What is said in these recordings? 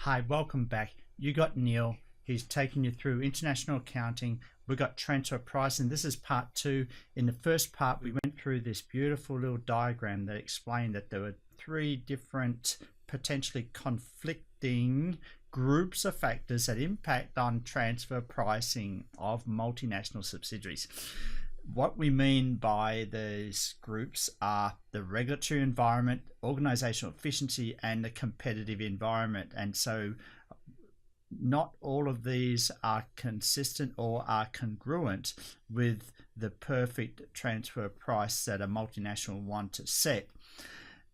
Hi, welcome back. You got Neil. He's taking you through international accounting. We got transfer pricing. This is part 2. In the first part, we went through this beautiful little diagram that explained that there were 3 different potentially conflicting groups of factors that impact on transfer pricing of multinational subsidiaries. What we mean by these groups are the regulatory environment, organizational efficiency, and the competitive environment. And so not all of these are consistent or are congruent with the perfect transfer price that a multinational wants to set,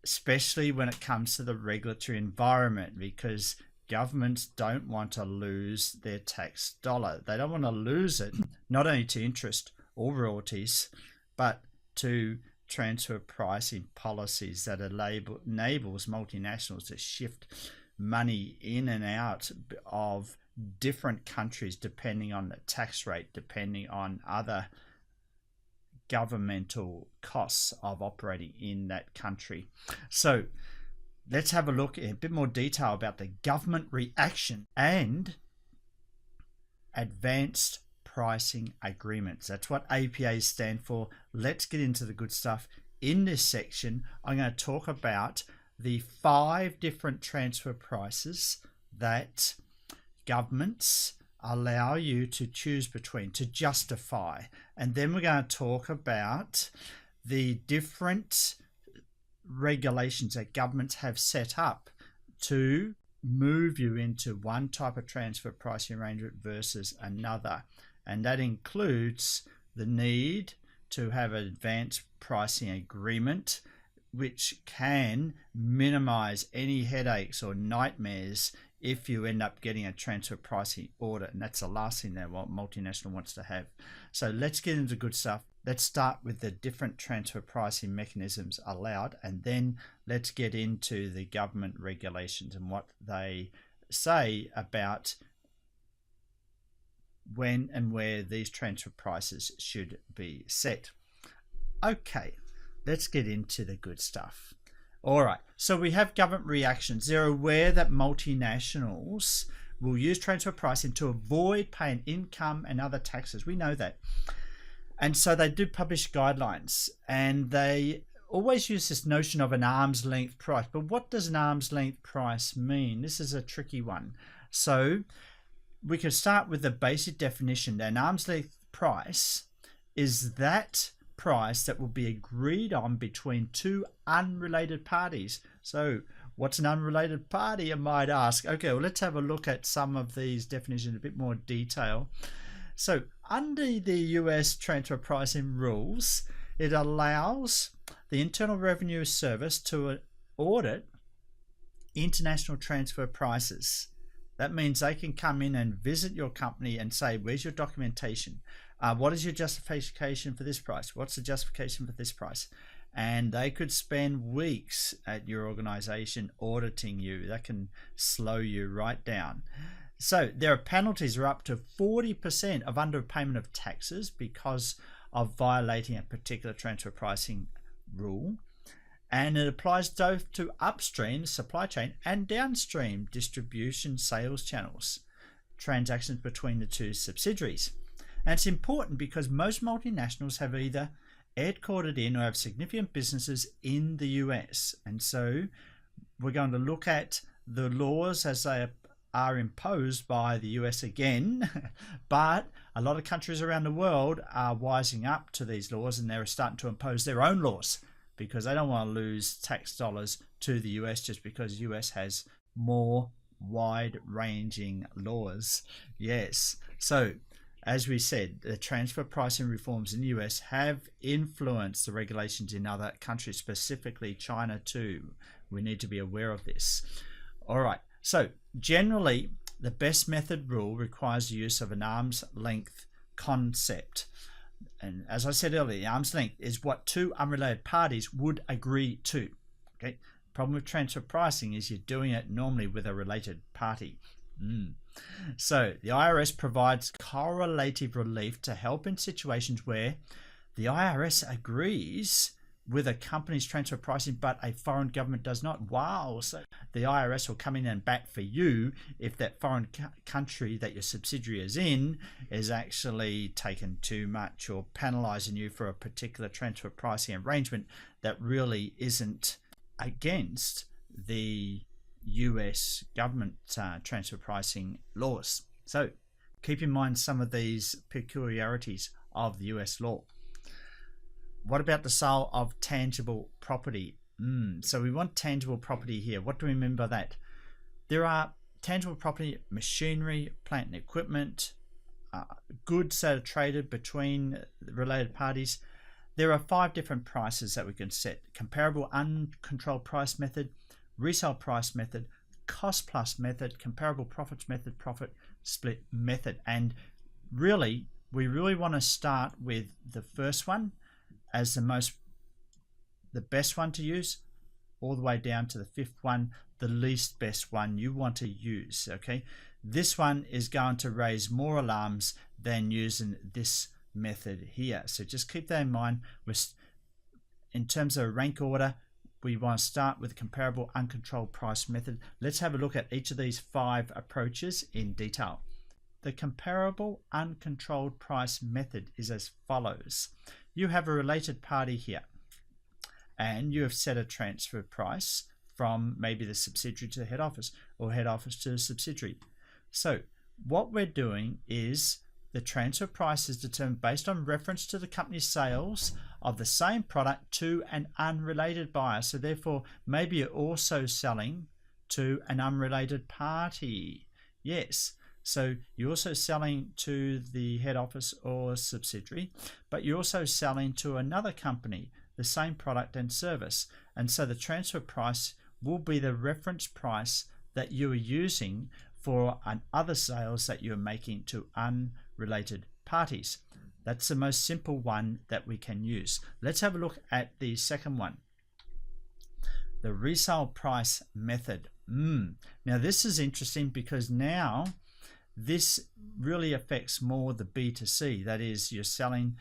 especially when it comes to the regulatory environment, because governments don't want to lose their tax dollar. They don't want to lose it, not only to interest or royalties, but to transfer pricing policies that enables multinationals to shift money in and out of different countries depending on the tax rate, depending on other governmental costs of operating in that country. So let's have a look in a bit more detail about the government reaction and advanced pricing agreements. That's what APAs stand for. Let's get into the good stuff. In this section, I'm going to talk about the 5 different transfer prices that governments allow you to choose between to justify. And then we're going to talk about the different regulations that governments have set up to move you into one type of transfer pricing arrangement versus another. And that includes the need to have an advanced pricing agreement, which can minimize any headaches or nightmares if you end up getting a transfer pricing audit. And that's the last thing that multinational wants to have. So let's get into good stuff. Let's start with the different transfer pricing mechanisms allowed, and then let's get into the government regulations and what they say about when and where these transfer prices should be set. Okay, let's get into the good stuff. All right, so we have government reactions. They're aware that multinationals will use transfer pricing to avoid paying income and other taxes. We know that. And so they do publish guidelines, and they always use this notion of an arm's length price. But what does an arm's length price mean? This is a tricky one. So we can start with the basic definition. An arm's length price is that price that will be agreed on between 2 unrelated parties. So what's an unrelated party, I might ask? Okay, well, let's have a look at some of these definitions in a bit more detail. So under the US transfer pricing rules, it allows the Internal Revenue Service to audit international transfer prices. That means they can come in and visit your company and say, where's your documentation? What is your justification for this price? What's the justification for this price? And they could spend weeks at your organization auditing you. That can slow you right down. So there are penalties are up to 40% of underpayment of taxes because of violating a particular transfer pricing rule. And it applies both to upstream supply chain and downstream distribution sales channels, transactions between the 2 subsidiaries. And it's important because most multinationals have either headquartered in or have significant businesses in the US. And so we're going to look at the laws as they are imposed by the US again, but a lot of countries around the world are wising up to these laws, and they're starting to impose their own laws because they don't want to lose tax dollars to the US just because the US has more wide-ranging laws. Yes, so as we said, the transfer pricing reforms in the US have influenced the regulations in other countries, specifically China too. We need to be aware of this. All right, so generally, the best method rule requires the use of an arm's length concept. And as I said earlier, the arm's length is what 2 unrelated parties would agree to. Okay. Problem with transfer pricing is you're doing it normally with a related party. So the IRS provides correlative relief to help in situations where the IRS agrees with a company's transfer pricing, but a foreign government does not. Wow. So the IRS will come in and bat for you if that foreign country that your subsidiary is in is actually taking too much or penalizing you for a particular transfer pricing arrangement that really isn't against the US government transfer pricing laws. So keep in mind some of these peculiarities of the US law. What about the sale of tangible property? So we want tangible property here. What do we mean by that? There are tangible property, machinery, plant and equipment, goods that are traded between related parties. There are 5 different prices that we can set: comparable uncontrolled price method, resale price method, cost plus method, comparable profits method, profit split method. And really, we really want to start with the first one as the best one to use, all the way down to the 5th one, the least best one you want to use. Okay, this one is going to raise more alarms than using this method here, so just keep that in mind. In terms of rank order, we want to start with comparable uncontrolled price method. Let's have a look at each of these 5 approaches in detail. The comparable uncontrolled price method is as follows. You have a related party here, and you have set a transfer price from maybe the subsidiary to the head office, or head office to the subsidiary. So what we're doing is the transfer price is determined based on reference to the company's sales of the same product to an unrelated buyer. So therefore, maybe you're also selling to an unrelated party. Yes. So you're also selling to the head office or subsidiary, but you're also selling to another company the same product and service. And so the transfer price will be the reference price that you are using for other sales that you're making to unrelated parties. That's the most simple one that we can use. Let's have a look at the second one, the resale price method. Now this is interesting because now this really affects more the B2C. That is, you're selling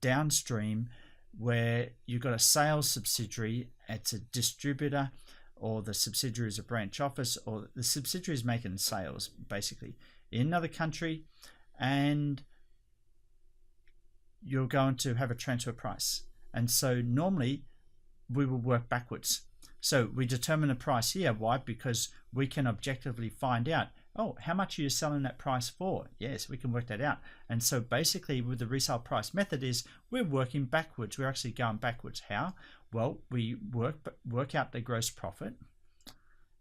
downstream where you've got a sales subsidiary, it's a distributor, or the subsidiary is a branch office, or the subsidiary is making sales basically in another country, and you're going to have a transfer price. And so normally we will work backwards. So we determine a price here. Why? Because we can objectively find out, oh, how much are you selling that price for? Yes, we can work that out. And so basically with the resale price method is we're working backwards. We're actually going backwards. How? Well, we work out the gross profit,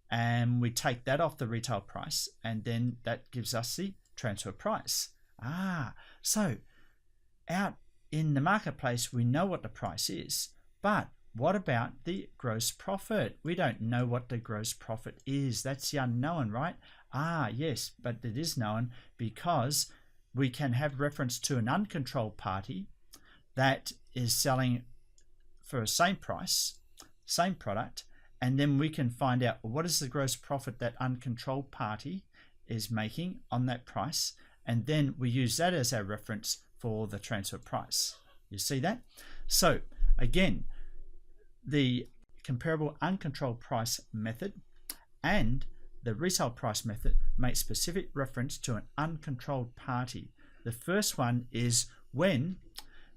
and we take that off the retail price, and then that gives us the transfer price. So out in the marketplace, we know what the price is, but what about the gross profit? We don't know what the gross profit is. That's the unknown, right? Yes, but it is known because we can have reference to an uncontrolled party that is selling for the same price, same product, and then we can find out what is the gross profit that uncontrolled party is making on that price, and then we use that as our reference for the transfer price. You see that? So again, the comparable uncontrolled price method and the resale price method make specific reference to an uncontrolled party. The first one is when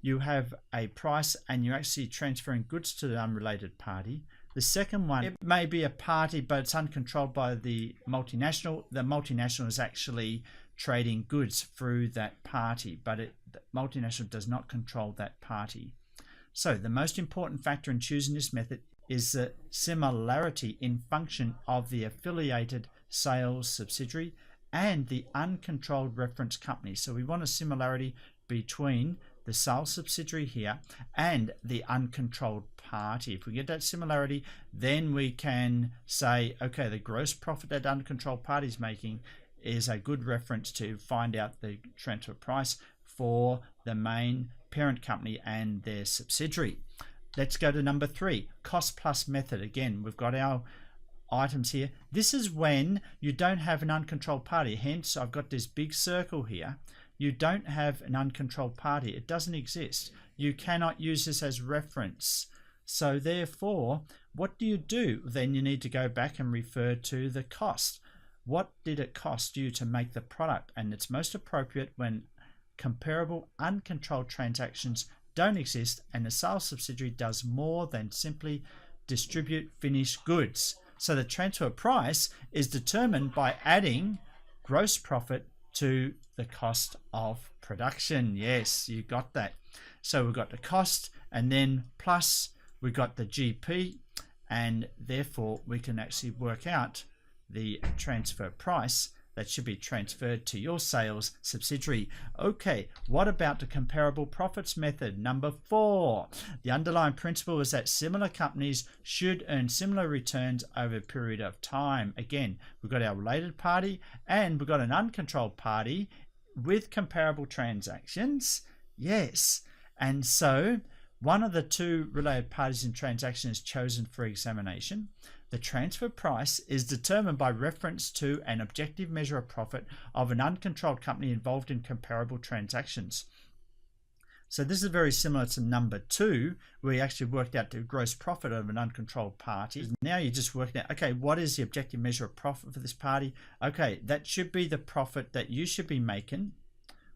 you have a price and you're actually transferring goods to the unrelated party. The second one, it may be a party, but it's uncontrolled by the multinational. The multinational is actually trading goods through that party, but the multinational does not control that party. So the most important factor in choosing this method is the similarity in function of the affiliated sales subsidiary and the uncontrolled reference company. So we want a similarity between the sales subsidiary here and the uncontrolled party. If we get that similarity, then we can say, okay, the gross profit that uncontrolled party is making is a good reference to find out the transfer price for the main parent company and their subsidiary. Let's go to number 3, cost plus method. Again, we've got our items here. This is when you don't have an uncontrolled party. Hence, I've got this big circle here. You don't have an uncontrolled party. It doesn't exist. You cannot use this as reference So therefore, what do? Then you need to go back and refer to the cost. What did it cost you to make the product? And it's most appropriate when comparable uncontrolled transactions don't exist and the sales subsidiary does more than simply distribute finished goods. So the transfer price is determined by adding gross profit to the cost of production. Yes, you got that. So we've got the cost, and then plus we got the GP, and therefore we can actually work out the transfer price that should be transferred to your sales subsidiary. Okay, what about the comparable profits method? Number 4. The underlying principle is that similar companies should earn similar returns over a period of time. Again, we've got our related party and we've got an uncontrolled party with comparable transactions. Yes, and so one of the two related parties in transaction is chosen for examination. The transfer price is determined by reference to an objective measure of profit of an uncontrolled company involved in comparable transactions. So this is very similar to number 2, where you actually worked out the gross profit of an uncontrolled party. Now you just worked out, okay, what is the objective measure of profit for this party? Okay, that should be the profit that you should be making,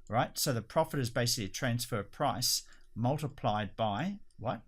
right? So the profit is basically a transfer price multiplied by what?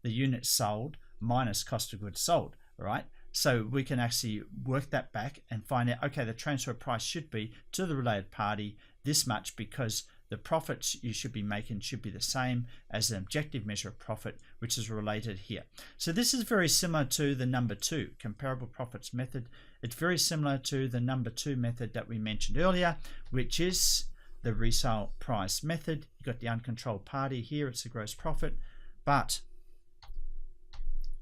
The units sold minus cost of goods sold, right? So we can actually work that back and find out, okay, the transfer price should be to the related party this much, because the profits you should be making should be the same as an objective measure of profit, which is related here. So this is very similar to the number 2 comparable profits method. It's very similar to the number 2 method that we mentioned earlier, which is the resale price method. You've got the uncontrolled party here, it's the gross profit, but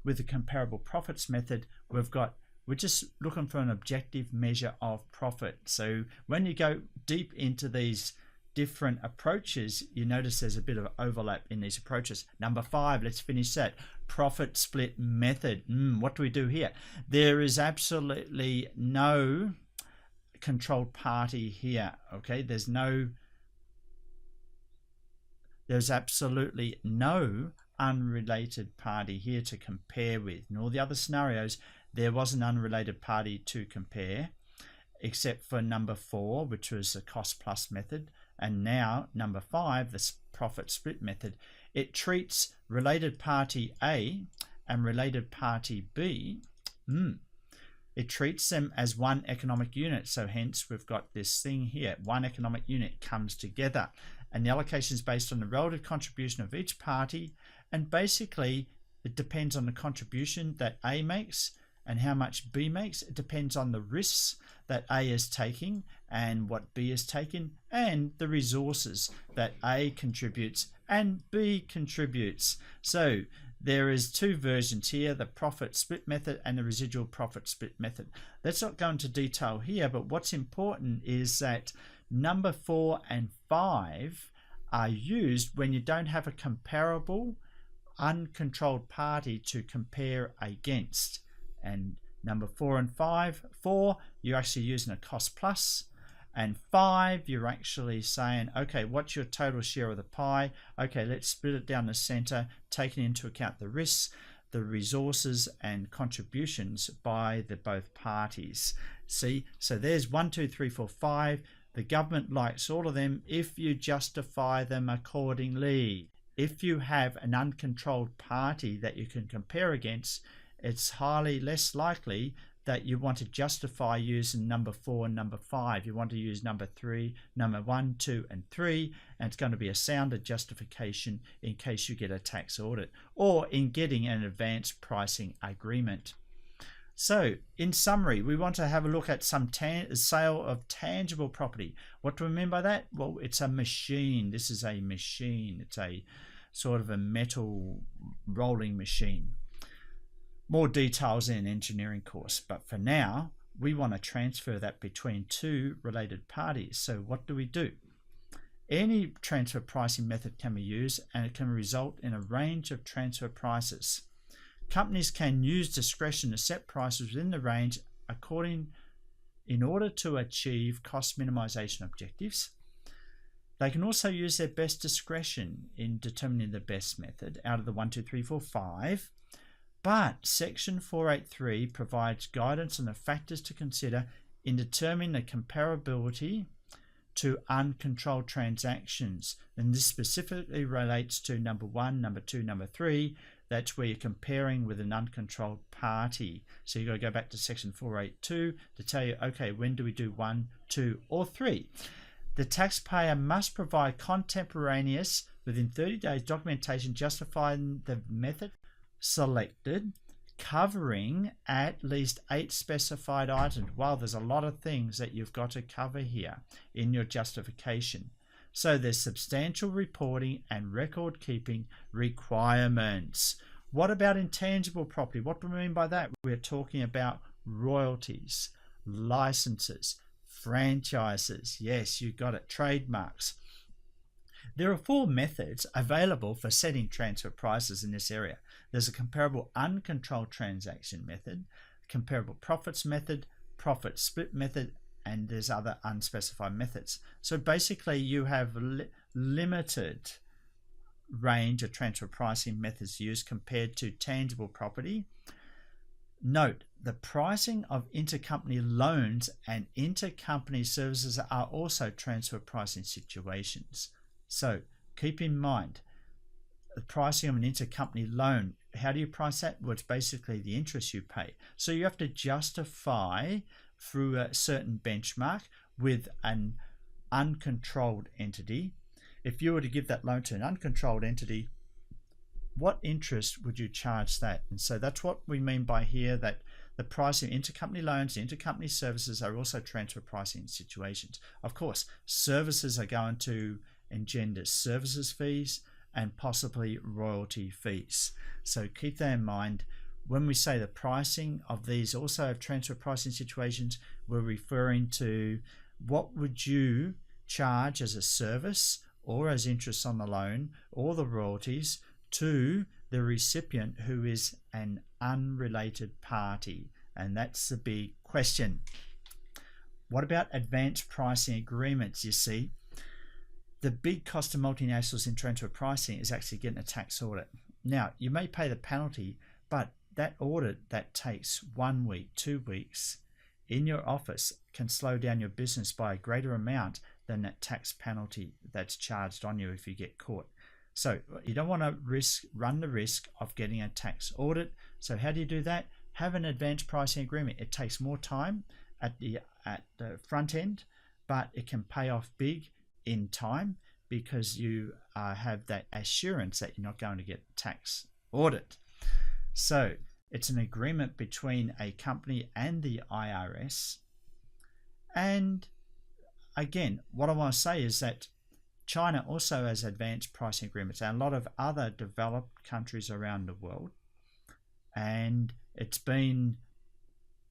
with the comparable profits method, we're just looking for an objective measure of profit. So when you go deep into these different approaches, you notice there's a bit of overlap in these approaches. Number 5, let's finish that. Profit split method. What do we do here? There is absolutely no controlled party here. Okay, there's absolutely no unrelated party here to compare with. In all the other scenarios, there was an unrelated party to compare, except for number 4, which was the cost plus method, and now number 5, the profit split method. It treats related party A and related party B. It treats them as one economic unit, so hence we've got this thing here. One economic unit comes together, and the allocation is based on the relative contribution of each party, and basically it depends on the contribution that A makes and how much B makes. It depends on the risks that A is taking and what B is taking, and the resources that A contributes and B contributes. So there is 2 versions here, the profit split method and the residual profit split method. Let's not go into detail here, but what's important is that number 4 and 5 are used when you don't have a comparable uncontrolled party to compare against. And number 4 and 5, 4, you're actually using a cost plus, and 5, you're actually saying, okay, what's your total share of the pie? Okay, let's split it down the center, taking into account the risks, the resources and contributions by the both parties. See, so there's 1, 2, 3, 4, 5. The government likes all of them if you justify them accordingly. If you have an uncontrolled party that you can compare against, it's highly less likely that you want to justify using number 4 and number 5. You want to use number 3, number 1, 2, and 3, and it's going to be a sounder justification in case you get a tax audit or in getting an advanced pricing agreement. So in summary, we want to have a look at some sale of tangible property. What do we mean by that? Well, it's a machine. This is a machine. It's a sort of a metal rolling machine. More details in an engineering course, but for now we want to transfer that between 2 related parties. So what do? Any transfer pricing method can be used, and it can result in a range of transfer prices. Companies can use discretion to set prices within the range in order to achieve cost minimization objectives. They can also use their best discretion in determining the best method out of the 1, 2, 3, 4, 5. But Section 483 provides guidance on the factors to consider in determining the comparability to uncontrolled transactions. And this specifically relates to number 1, number 2, number 3. That's where you're comparing with an uncontrolled party. So you've got to go back to Section 482 to tell you, okay, when do we do 1, 2, or 3? The taxpayer must provide contemporaneous, within 30 days, documentation justifying the method selected, covering at least 8 specified items. Well, there's a lot of things that you've got to cover here in your justification. So there's substantial reporting and record keeping requirements. What about intangible property? What do we mean by that? We're talking about royalties, licenses, franchises. Yes, you got it. Trademarks. There are 4 methods available for setting transfer prices in this area. There's a comparable uncontrolled transaction method, comparable profits method, profit split method, and there's other unspecified methods. So basically you have limited range of transfer pricing methods used compared to tangible property. Note, the pricing of intercompany loans and intercompany services are also transfer pricing situations. So keep in mind, the pricing of an intercompany loan, how do you price that? Well, it's basically the interest you pay. So you have to justify through a certain benchmark with an uncontrolled entity. If you were to give that loan to an uncontrolled entity, what interest would you charge that? And so that's what we mean by here, that the pricing of intercompany loans, intercompany services are also transfer pricing situations. Of course, services are going to engender services fees and possibly royalty fees. So keep that in mind. When we say the pricing of these also have transfer pricing situations, we're referring to what would you charge as a service or as interest on the loan or the royalties to the recipient who is an unrelated party. And that's the big question. What about advanced pricing agreements? You see, the big cost of multinationals in transfer pricing is actually getting a tax audit. Now, you may pay the penalty, but that audit that takes 1 week, 2 weeks in your office can slow down your business by a greater amount than that tax penalty that's charged on you if you get caught. So you don't want to run the risk of getting a tax audit. So how do you do that? Have an advanced pricing agreement. It takes more time at the front end, but it can pay off big in time because you have that assurance that you're not going to get tax audit. So it's an agreement between a company and the IRS. And again, what I want to say is that China also has advanced pricing agreements and a lot of other developed countries around the world. And it's been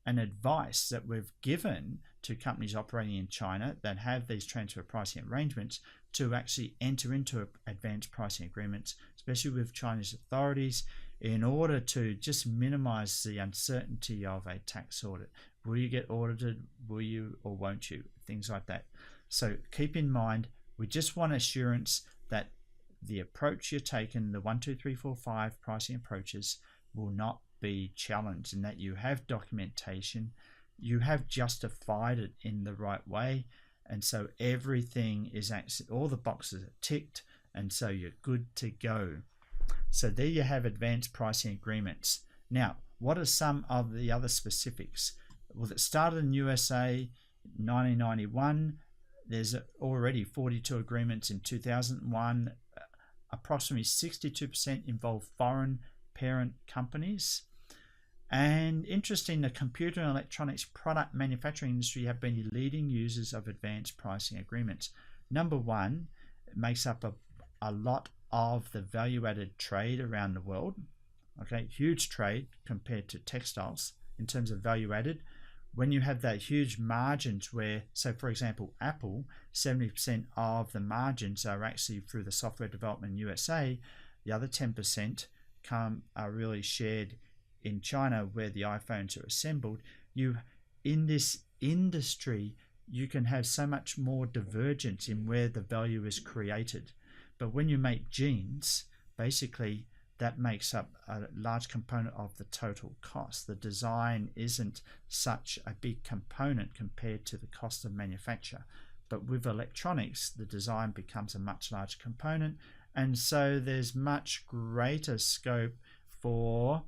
an advice that we've given to companies operating in China that have these transfer pricing arrangements to actually enter into advanced pricing agreements, especially with Chinese authorities, in order to just minimize the uncertainty of a tax audit. Will you get audited? Will you or won't you? Things like that. So keep in mind, we just want assurance that the approach you're taking, the 1, 2, 3, 4, 5 pricing approaches, will not be challenged, and that you have documentation, you have justified it in the right way, and so everything is actually, all the boxes are ticked, and so you're good to go. So there you have advanced pricing agreements. Now, what are some of the other specifics? Well, it started in USA 1991. There's already 42 agreements in 2001. Approximately 62% involve foreign parent companies. And interesting, the computer and electronics product manufacturing industry have been leading users of advanced pricing agreements. Number one, it makes up a lot of the value-added trade around the world. Okay, huge trade compared to textiles in terms of value-added. When you have that huge margins where, so for example, Apple, 70% of the margins are actually through the software development in USA, the other 10% are really shared in China where the iPhones are assembled. You, in this industry, you can have so much more divergence in where the value is created. But when you make jeans, basically that makes up a large component of the total cost. The design isn't such a big component compared to the cost of manufacture. But with electronics, the design becomes a much larger component, and so there's much greater scope for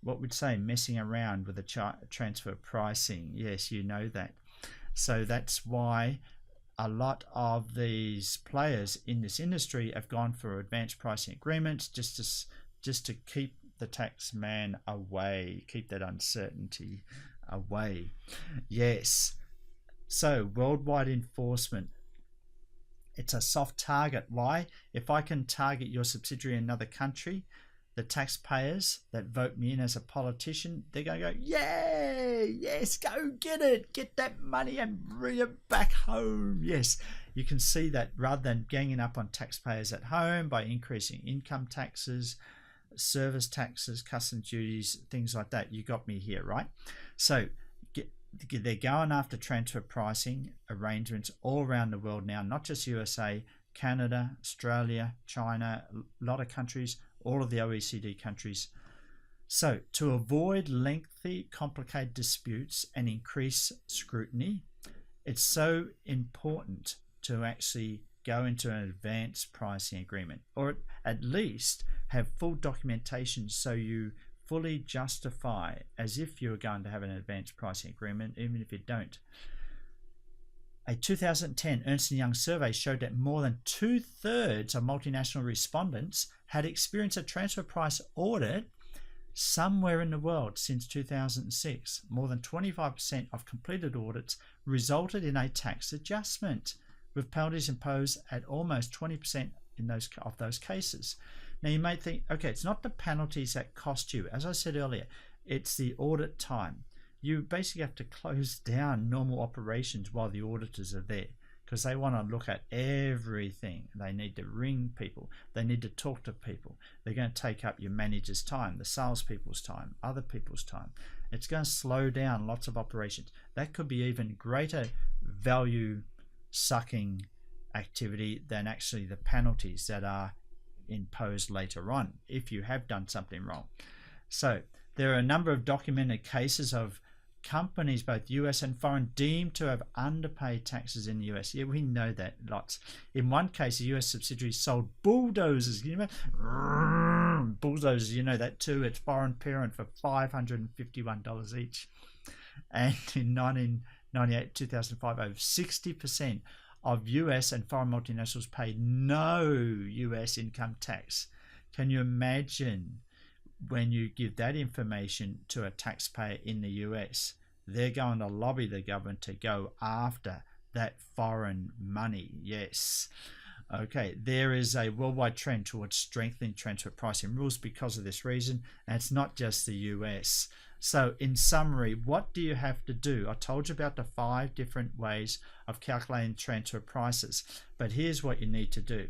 what we'd say messing around with the transfer pricing. Yes, you know that. So that's why a lot of these players in this industry have gone for advanced pricing agreements just to keep the tax man away, keep that uncertainty away. Yes. So worldwide enforcement, it's a soft target. Why? If I can target your subsidiary in another country, the taxpayers that vote me in as a politician, they're going to go, yay, yes, go get it, get that money and bring it back home. Yes, you can see that rather than ganging up on taxpayers at home by increasing income taxes, service taxes, customs duties, things like that. You got me here, right? So they're going after transfer pricing arrangements all around the world now, not just USA, Canada, Australia, China, a lot of countries, all of the OECD countries. So to avoid lengthy, complicated disputes and increase scrutiny, it's so important to actually go into an advanced pricing agreement, or at least have full documentation so you fully justify as if you're going to have an advanced pricing agreement, even if you don't. A 2010 Ernst & Young survey showed that more than 2/3 of multinational respondents had experienced a transfer price audit somewhere in the world since 2006. More than 25% of completed audits resulted in a tax adjustment, with penalties imposed at almost 20% in those cases. Now you may think, okay, it's not the penalties that cost you. As I said earlier, it's the audit time. You basically have to close down normal operations while the auditors are there, because they want to look at everything. They need to ring people. They need to talk to people. They're going to take up your manager's time, the salespeople's time, other people's time. It's going to slow down lots of operations. That could be even greater value sucking activity than actually the penalties that are imposed later on if you have done something wrong. So there are a number of documented cases of companies, both US and foreign, deemed to have underpaid taxes in the US. Yeah, we know that lots. In one case, a US subsidiary sold bulldozers. You know, bulldozers, you know that too. It's foreign parent for $551 each. And in 1998, 2005, over 60% of US and foreign multinationals paid no US income tax. Can you imagine when you give that information to a taxpayer in the US? They're going to lobby the government to go after that foreign money. Yes. Okay, there is a worldwide trend towards strengthening transfer pricing rules because of this reason, and it's not just the US. So in summary, what do you have to do? I told you about the 5 different ways of calculating transfer prices, but here's what you need to do.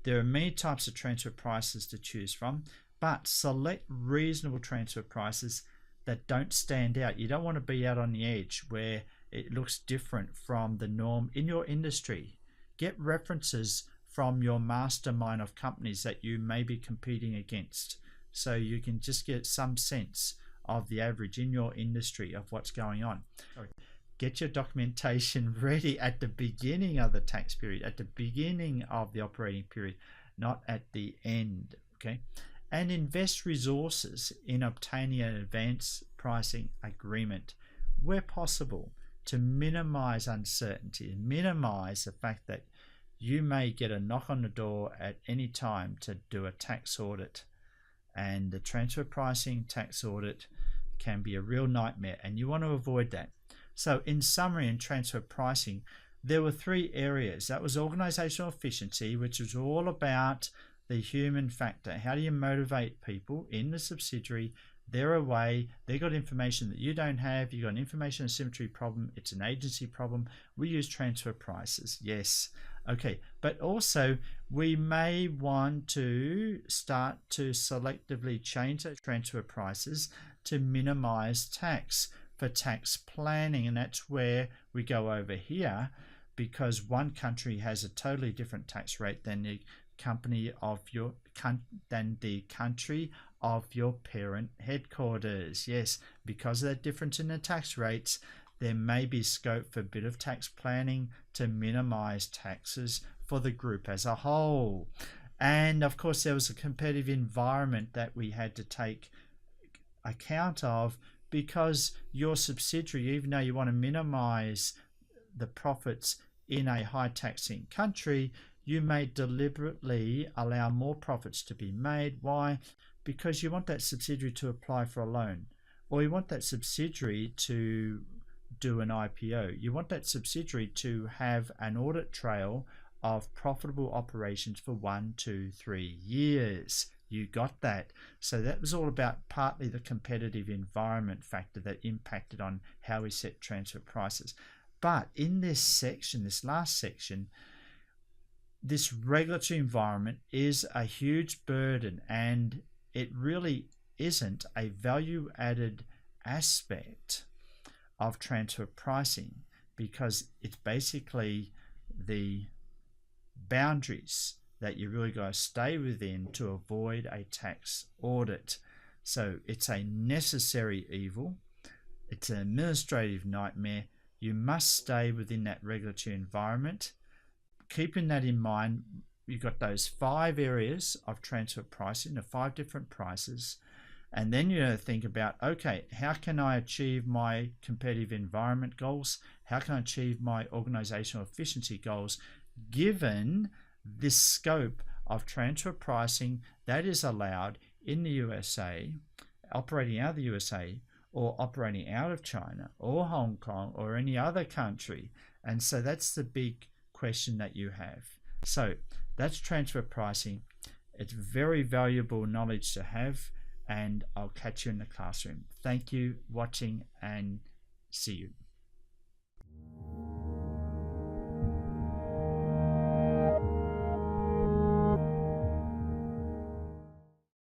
There are many types of transfer prices to choose from, but select reasonable transfer prices that don't stand out. You don't want to be out on the edge where it looks different from the norm in your industry. Get references from your mastermind of companies that you may be competing against, so you can just get some sense of the average in your industry of what's going on. Get your documentation ready at the beginning of the tax period, at the beginning of the operating period, not at the end. Okay, and invest resources in obtaining an advanced pricing agreement where possible to minimize uncertainty and minimize the fact that you may get a knock on the door at any time to do a tax audit, and the transfer pricing tax audit can be a real nightmare, and you want to avoid that. So in summary, in transfer pricing, there were 3 areas. That was organizational efficiency, which was all about the human factor. How do you motivate people in the subsidiary? They're away, they got information that you don't have, you got an information asymmetry problem, it's an agency problem. We use transfer prices. Yes. Okay, but also we may want to start to selectively change those transfer prices to minimize tax. for tax planning, and that's where we go over here, because one country has a totally different tax rate than the country of your parent headquarters. Yes, because of that difference in the tax rates, there may be scope for a bit of tax planning to minimize taxes for the group as a whole. And of course, there was a competitive environment that we had to take account of, because your subsidiary, even though you want to minimize the profits in a high taxing country, you may deliberately allow more profits to be made. Why? Because you want that subsidiary to apply for a loan, or you want that subsidiary to do an IPO. You want that subsidiary to have an audit trail of profitable operations for 1, 2, 3 years. You got that. So that was all about partly the competitive environment factor that impacted on how we set transfer prices. But in this section, this last section, this regulatory environment is a huge burden, and it really isn't a value added aspect of transfer pricing, because it's basically the boundaries that you really got to stay within to avoid a tax audit. So it's a necessary evil. It's an administrative nightmare. You must stay within that regulatory environment. Keeping that in mind, you've got those 5 areas of transfer pricing, the 5 different prices. And then you think about, okay, how can I achieve my competitive environment goals? How can I achieve my organizational efficiency goals, given this scope of transfer pricing that is allowed in the USA, operating out of the USA, or operating out of China or Hong Kong or any other country? And so that's the big question that you have. So that's transfer pricing. It's very valuable knowledge to have, and I'll catch you in the classroom. Thank you for watching, and see you.